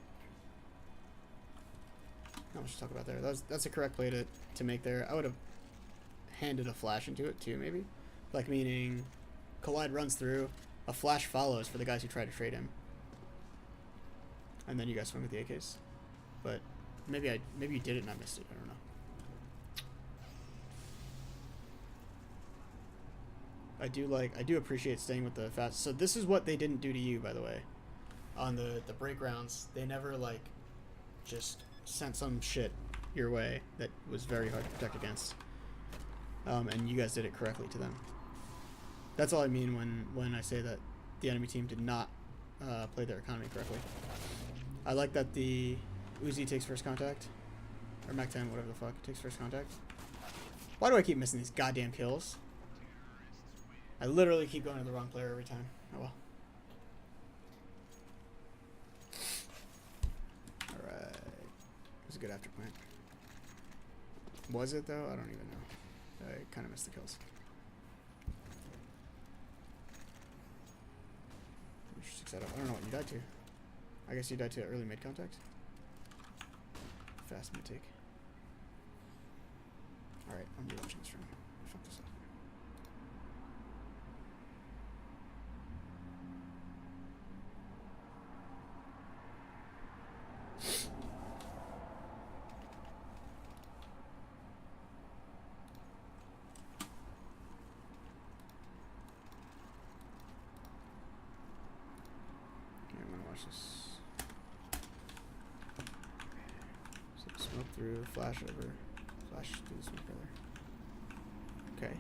Not much to talk about there. That's a correct play to make there. I would have handed a flash into it too, maybe. Like meaning Collide runs through, a flash follows for the guys who try to trade him. And then you guys swing with the AKs. But maybe you did it and I missed it. I don't know. I do appreciate staying with the fast. So this is what they didn't do to you, by the way. On the break rounds, they never like just sent some shit your way that was very hard to protect against. And you guys did it correctly to them. That's all I mean when I say that the enemy team did not play their economy correctly. I like that the Uzi takes first contact. Or Mac 10, whatever the fuck, takes first contact. Why do I keep missing these goddamn kills? I literally keep going to the wrong player every time. Oh well. Alright. It was a good after plant. Was it though? I don't even know. I kind of missed the kills. Interesting setup. I don't know what you died to. I guess you died to early mid contact. Fast mid take. Alright, I'm rewatching this room. Fuck this up. watch this. So smoke through, flash over, flash through the smoke rather. Okay.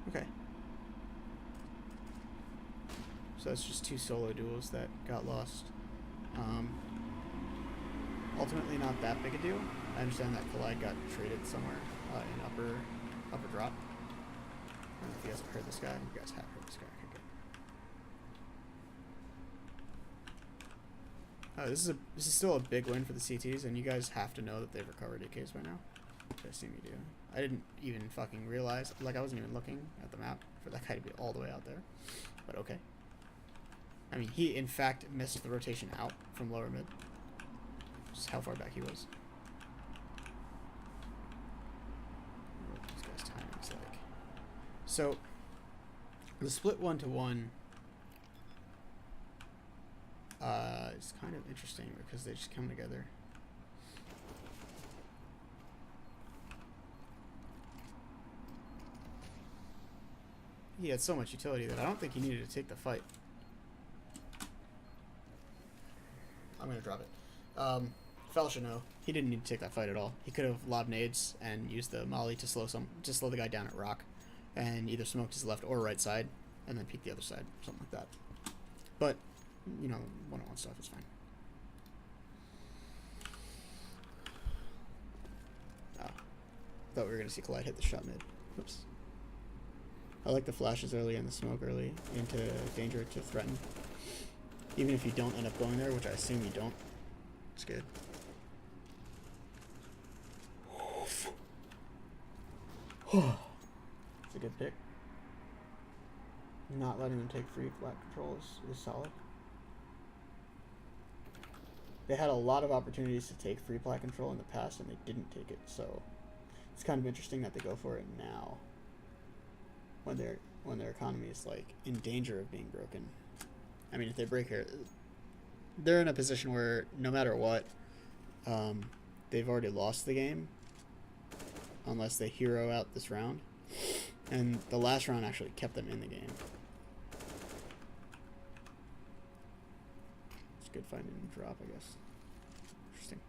Okay. So that's just 2 solo duels that got lost. Ultimately not that big a deal. I understand that Collide got traded somewhere in upper drop. I don't know if you guys have heard this guy. You guys have heard this guy. Okay, good. This is still a big win for the CTs, and you guys have to know that they've recovered AKs by now. I assume you do. I didn't even fucking realize, like I wasn't even looking at the map for that guy to be all the way out there. But okay. I mean, he in fact missed the rotation out from lower mid. Just how far back he was. What this guy's timing's like. So the split 1-to-1 is kind of interesting because they just come together. He had so much utility that I don't think he needed to take the fight. I'm gonna drop it. Fel should know he didn't need to take that fight at all. He could have lobbed nades and used the molly to slow the guy down at rock, and either smoked his left or right side, and then peek the other side, something like that. But you know, one-on-one stuff is fine. Oh, thought we were gonna see Collide hit the shot mid. Oops. I like the flashes early and the smoke early into danger to threaten. Even if you don't end up going there, which I assume you don't. It's good. It's a good pick. Not letting them take free flat control is solid. They had a lot of opportunities to take free flat control in the past and they didn't take it, so it's kind of interesting that they go for it now when their economy is like in danger of being broken. I mean, if they break here, they're in a position where no matter what, they've already lost the game unless they hero out this round. And the last round actually kept them in the game. It's good finding a drop, I guess. Interesting.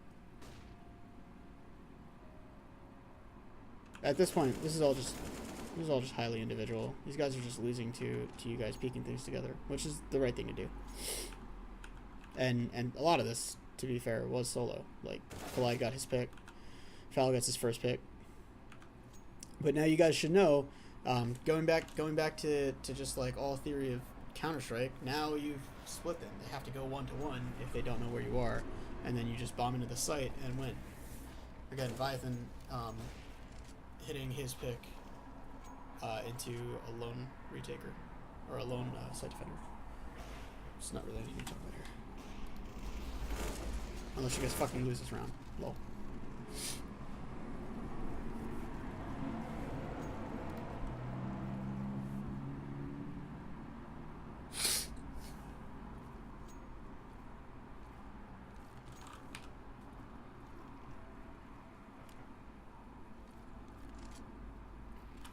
At this point, this is all just highly individual. These guys are just losing to you guys peeking things together, which is the right thing to do. And a lot of this, to be fair, was solo. Like, Collide got his pick, Foul gets his first pick. But now you guys should know, going back to just like all theory of Counter-Strike, now you've split them. They have to go 1-to-1 if they don't know where you are, and then you just bomb into the site and win. Again, Viathan hitting his pick into a lone retaker, or a lone site defender. It's not really anything to talk about here. Unless you guys fucking lose this round. Lol.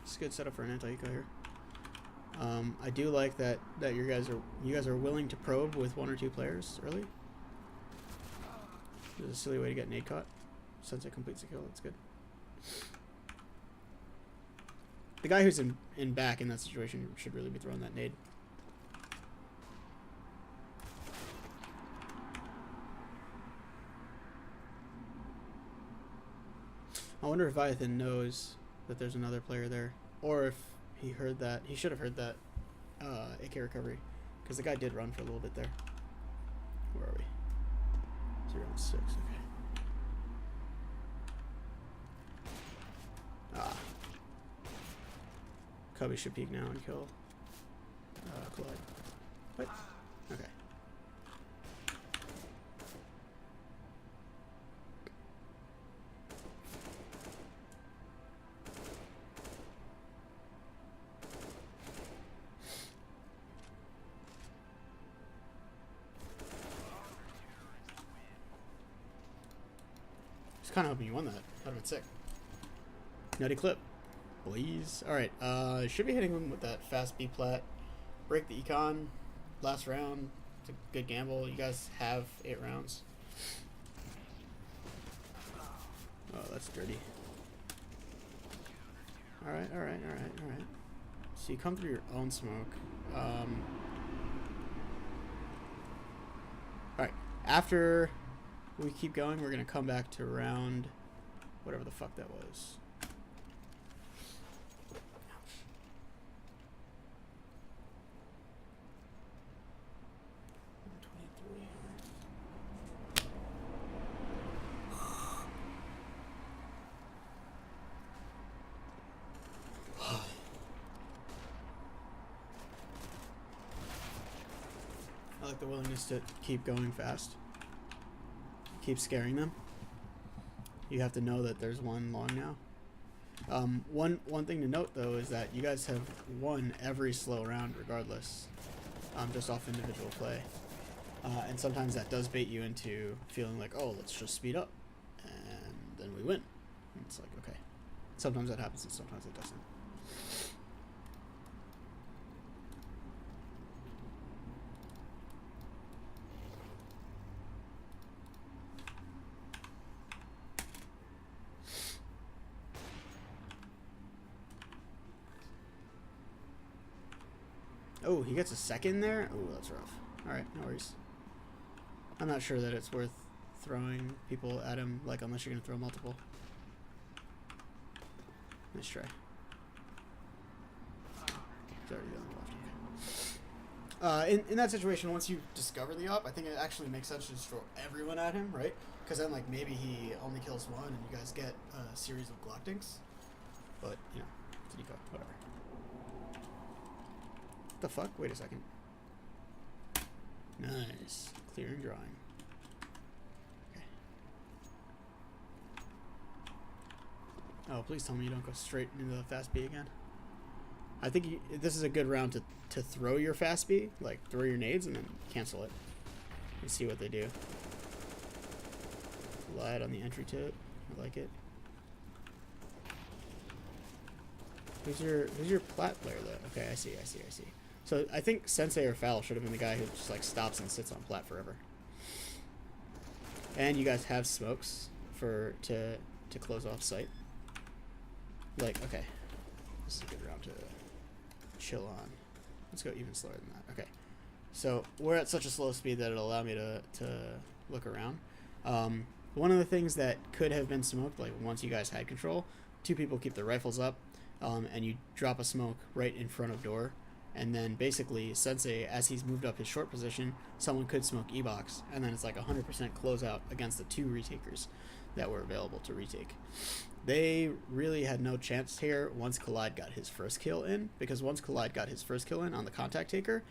It's a good setup for an anti-eco here. I do like that you guys are willing to probe with 1 or 2 players early. It's a silly way to get nade caught. Since it completes the kill, that's good. The guy who's in back in that situation should really be throwing that nade. I wonder if Viathan knows that there's another player there, or if he heard that. He should have heard that AK recovery, because the guy did run for a little bit there. Where are we? 0-6. Okay. Ah. Cubby should peek now and kill Collide. What? Okay. Kind of hoping you won that. That would have been sick. Nutty clip. Please. Alright, should be hitting him with that fast B plat. Break the econ. last round. It's a good gamble. You guys have 8 rounds. Oh, that's dirty. Alright. So you come through your own smoke. Alright. After we keep going, we're going to come back to round whatever the fuck that was. I like the willingness to keep going fast. Keep scaring them. You have to know that there's one long now. One thing to note though is that you guys have won every slow round regardless, just off individual play. And sometimes that does bait you into feeling like, oh, let's just speed up, and then we win. And it's like, okay. Sometimes that happens and sometimes it doesn't. Oh, he gets a second there? Oh, that's rough. Alright, no worries. I'm not sure that it's worth throwing people at him, like, unless you're going to throw multiple. Nice try. He's already on the left. In that situation, once you discover the op, I think it actually makes sense to just throw everyone at him, right? Because then, like, maybe he only kills one and you guys get a series of Glock dinks. But, you know, it's a deco, whatever. The fuck? Wait a second. Nice. Clear and drawing. Okay. Oh, please tell me you don't go straight into the fast B again. I think this is a good round to throw your fast B, like throw your nades and then cancel it. And see what they do. Light on the entry tip. I like it. Who's your plat player though? Okay, I see. So I think Sensei or Foul should have been the guy who just like stops and sits on plat forever. And you guys have smokes to close off sight. Like, okay. This is a good round to chill on. Let's go even slower than that. Okay. So we're at such a slow speed that it'll allow me to look around. One of the things that could have been smoked, like once you guys had control, 2 people keep their rifles up, and you drop a smoke right in front of door. And then basically, Sensei, as he's moved up his short position, someone could smoke E-box, and then it's like 100% closeout against the 2 retakers that were available to retake. They really had no chance here once Collide got his first kill in, because once Collide got his first kill in on the contact taker,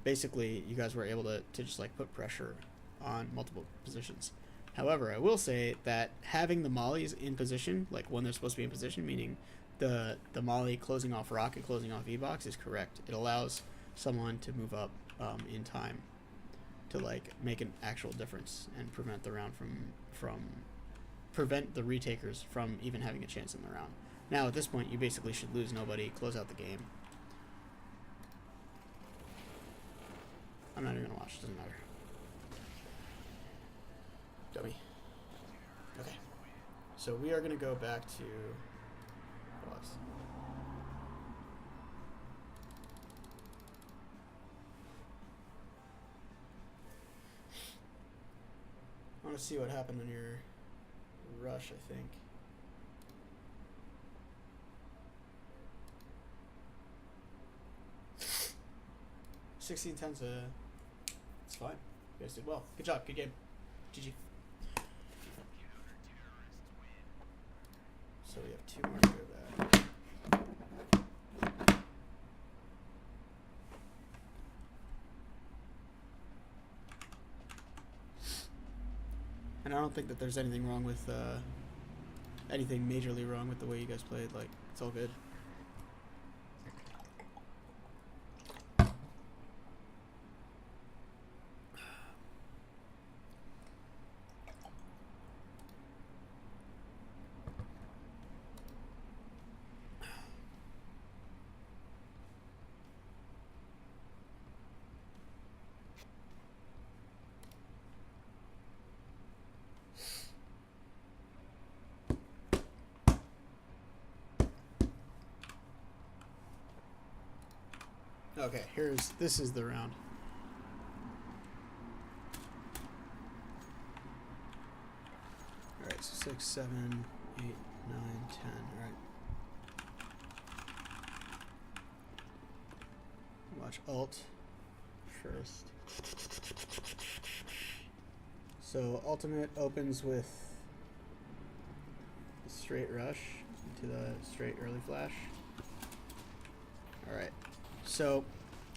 basically you guys were able to just like put pressure on multiple positions. However, I will say that having the mollies in position, like when they're supposed to be in position, meaning the molly closing off rock and closing off E-box is correct. It allows someone to move up in time to like make an actual difference and prevent the round from prevent the retakers from even having a chance in the round. Now at this point you basically should lose nobody, close out the game. I'm not even gonna watch, doesn't matter. Dummy. Okay. So we are gonna go back to pause. I want to see what happened on your rush, I think. $16-10's it's fine. You guys did well. Good job. Good game. GG. So we have 2 more to go back. And I don't think that there's anything wrong with anything majorly wrong with the way you guys played. Like, it's all good. Okay, this is the round. Alright, so 6, 7, 8, 9, 10. Alright. Watch alt first. So ultimate opens with a straight rush into the straight early flash. Alright. So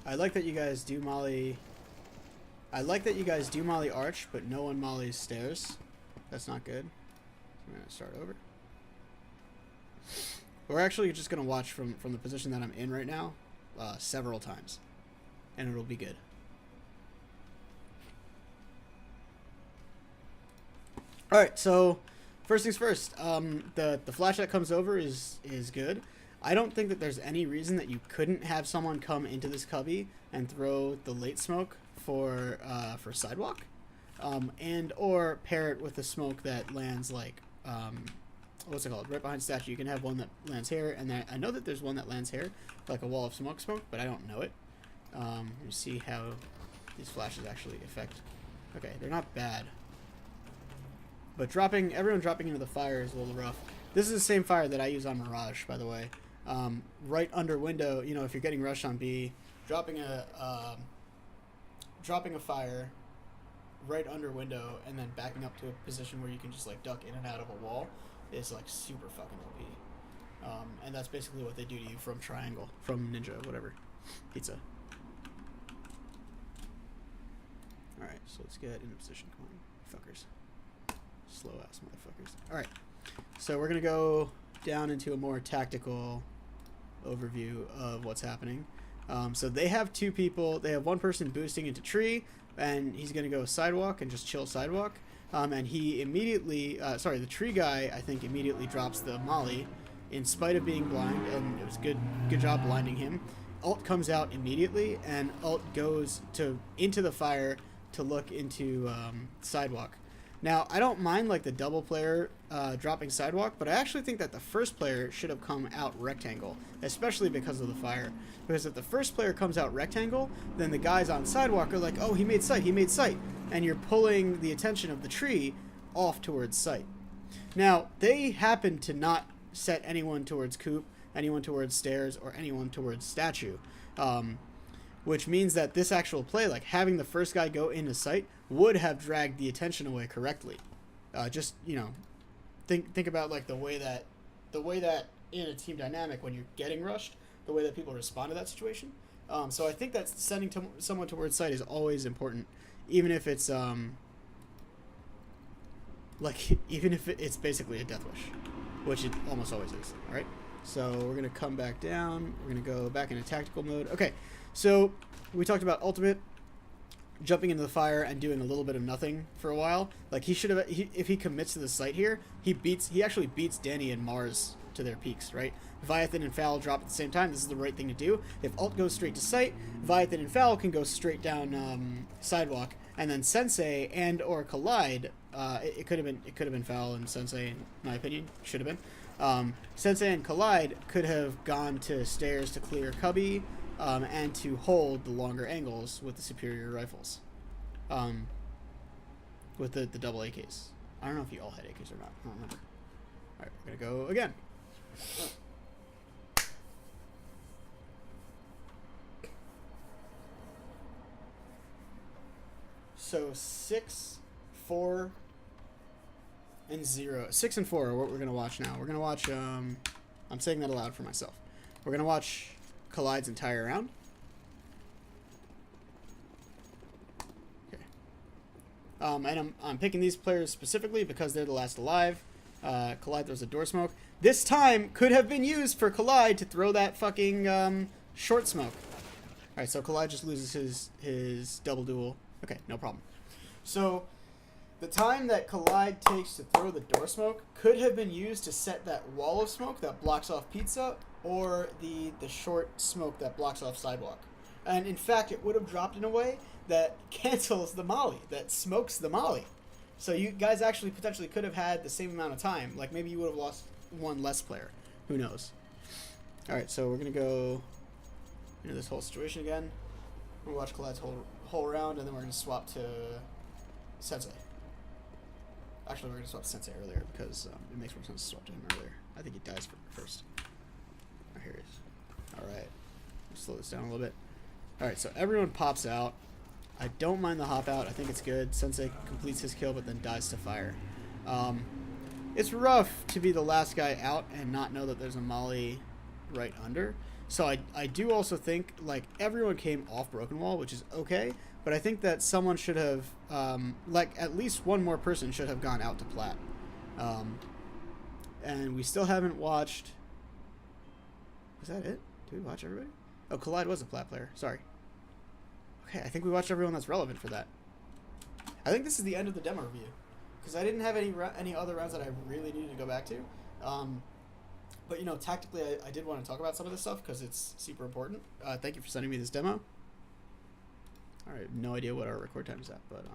I like that you guys do molly. I like that you guys do molly arch, but no one mollies stairs. That's not good. So I'm gonna start over. We're actually just gonna watch from the position that I'm in right now, several times, and it'll be good. All right. So first things first. The flash that comes over is good. I don't think that there's any reason that you couldn't have someone come into this cubby and throw the late smoke for sidewalk, and or pair it with a smoke that lands like what's it called, right behind statue. You can have one that lands here, and then I know that there's one that lands here, like a wall of smoke, but I don't know it. Let me see how these flashes actually affect. Okay, they're not bad, but everyone dropping into the fire is a little rough. This is the same fire that I use on Mirage, by the way. Right under window, you know, if you're getting rushed on B, dropping a fire right under window and then backing up to a position where you can just like duck in and out of a wall is like super fucking OP. And that's basically what they do to you from triangle, from ninja, whatever, pizza. All right, so let's get in position. Come on, fuckers, slow ass motherfuckers. All right, so we're gonna go down into a more tactical overview of what's happening. So they have two people. They have one person boosting into tree, and he's going to go sidewalk and just chill sidewalk. And he immediately, the tree guy, I think, immediately drops the molly in spite of being blind, and it was good job blinding him. Alt comes out immediately, and Alt goes into the fire to look into sidewalk. Now, I don't mind like the double player dropping sidewalk, but I actually think that the first player should have come out rectangle, especially because of the fire. Because if the first player comes out rectangle, then the guys on sidewalk are like, oh, he made sight, and you're pulling the attention of the tree off towards sight. Now, they happen to not set anyone towards coop, anyone towards stairs, or anyone towards statue. Which means that this actual play, like having the first guy go into sight, would have dragged the attention away correctly. Just, you know, think about like the way that in a team dynamic, when you're getting rushed, the way that people respond to that situation. So I think that sending someone towards sight is always important, even if it's it's basically a death wish, which it almost always is. All right. So we're gonna come back down. We're gonna go back into tactical mode. Okay. So we talked about ultimate jumping into the fire and doing a little bit of nothing for a while. Like he should have, if he commits to the site here, he actually beats Danny and Mars to their peaks, right? Viathan and Foul drop at the same time. This is the right thing to do. If Alt goes straight to site, Viathan and Foul can go straight down sidewalk, and then Sensei and or Collide. It could have been Foul and Sensei, in my opinion. Should have been. Sensei and Collide could have gone to stairs to clear Cubby. And to hold the longer angles with the superior rifles, with the double AKs. I don't know if you all had AKs or not. I don't remember. All right, we're gonna go again. So 6, 4, and 0. 6 and 4 are what we're gonna watch now. We're gonna watch. I'm saying that aloud for myself. We're gonna watch Collide's entire round. Okay. And I'm picking these players specifically because they're the last alive. Collide throws a door smoke. This time could have been used for Collide to throw that fucking short smoke. Alright, so Collide just loses his double duel. Okay, no problem. So the time that Collide takes to throw the door smoke could have been used to set that wall of smoke that blocks off pizza, or the short smoke that blocks off sidewalk. And in fact, it would have dropped in a way that cancels the molly, that smokes the molly. So you guys actually potentially could have had the same amount of time. Like maybe you would have lost one less player. Who knows? All right, so we're going to go into this whole situation again. We'll watch Collide's whole round, and then we're gonna swap to Sensei. Actually, we're gonna swap to Sensei earlier because it makes more sense to swap to him earlier. I think he dies first. Oh, here he is. All right, slow this down a little bit. All right, so everyone pops out. I don't mind the hop out. I think it's good. Sensei completes his kill, but then dies to fire. It's rough to be the last guy out and not know that there's a molly right under. So I do also think, like, everyone came off Broken Wall, which is okay, but I think that someone should have, like, at least one more person should have gone out to plat. And we still haven't watched... Was that it? Did we watch everybody? Oh, Collide was a plat player. Sorry. Okay, I think we watched everyone that's relevant for that. I think this is the end of the demo review, because I didn't have any other rounds that I really needed to go back to. But, you know, tactically, I did want to talk about some of this stuff because it's super important. Thank you for sending me this demo. All right, no idea what our record time is at, but